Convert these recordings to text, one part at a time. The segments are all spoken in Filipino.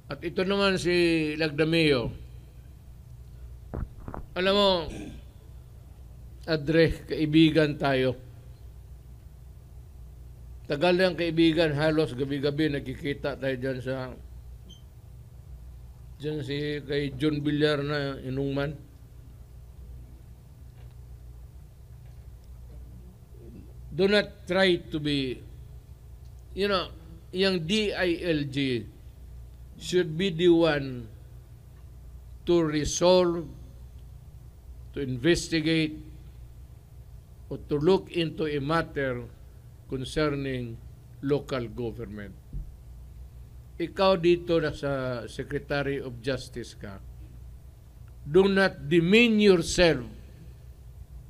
At ito naman si Lagdameo. Alam mo, Adre, kaibigan tayo. Tagal ng kaibigan, halos gabi-gabi nagkikita tayo dyan kay John Villar na inuman. Do not try to be, yung DILG should be the one to resolve, to investigate, or to look into a matter concerning local government. Ikaw dito na sa Secretary of Justice ka, do not demean yourself.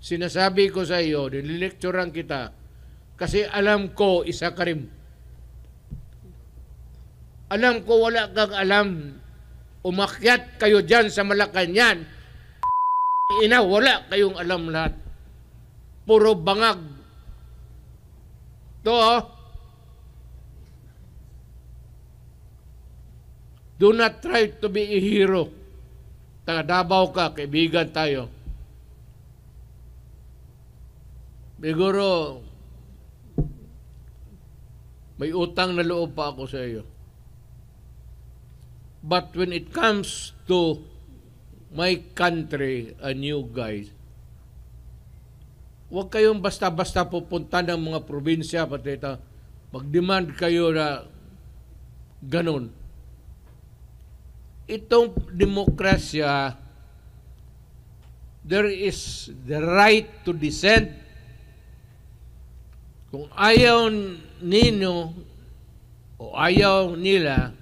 Sinasabi ko sa iyo, nililecturean kita, kasi alam ko isa ka rin. Alam ko wala kang alam. Umakyat kayo dyan sa Malacanang. Wala kayong alam lahat. Puro bangag. Do not try to be a hero. Taga Davao ka, kaibigan tayo. Siguro, may utang na loob pa ako sa iyo. But when it comes to my country and you guys, huwag kayong basta-basta pupunta ng mga probinsya, pati ito, mag-demand kayo na ganun. Itong demokrasya, there is the right to dissent. Kung ayaw ninyo o ayaw nila,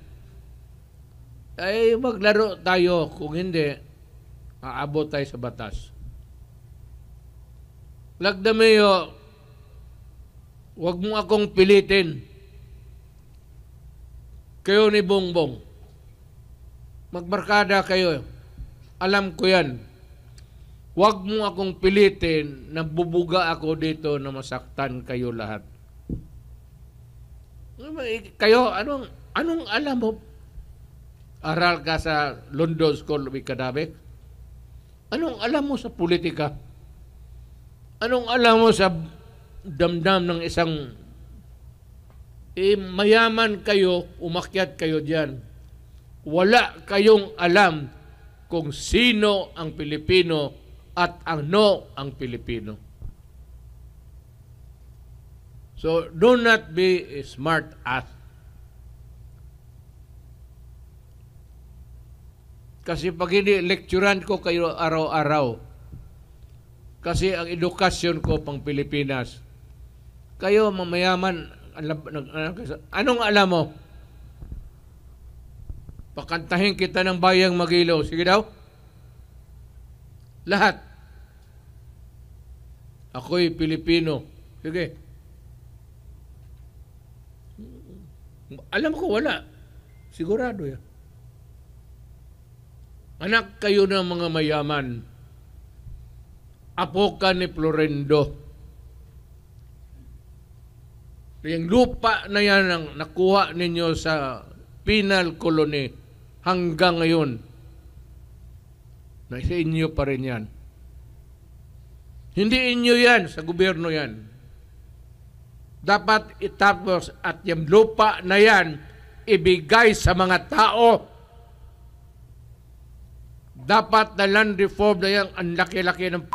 ay maglaro tayo. Kung hindi, aabot tayo sa batas. Lagdameo, huwag mo akong pilitin. Kayo ni Bongbong, magbarkada kayo. Alam ko yan. Huwag mo akong pilitin na bubuga ako dito na masaktan kayo lahat. Kayo, anong alam mo? Aral ka sa London School of Economics? Anong alam mo sa politika? Anong alam mo sa damdam ng isang mayaman kayo, umakyat kayo diyan? Wala kayong alam kung sino ang Pilipino at ano ang Pilipino. So, do not be a smart ass. Kasi pag hindi, lecturean ko kayo araw-araw. Kasi ang edukasyon ko pang Pilipinas. Kayo, mamayaman, anong alam mo? Pakantahin kita ng Bayang Maguilo. Sige daw. Lahat. Ako'y Pilipino. Sige. Alam ko wala. Sigurado yan. Anak kayo ng mga mayaman. Apo ka ni Florendo. Yung lupa na yan ang nakuha ninyo sa penal colony hanggang ngayon. Nasa inyo pa rin yan. Hindi inyo yan, sa gobyerno yan. Dapat itapos at yung lupa na yan ibigay sa mga tao. Dapat na land reform na yan, ang laki-laki ng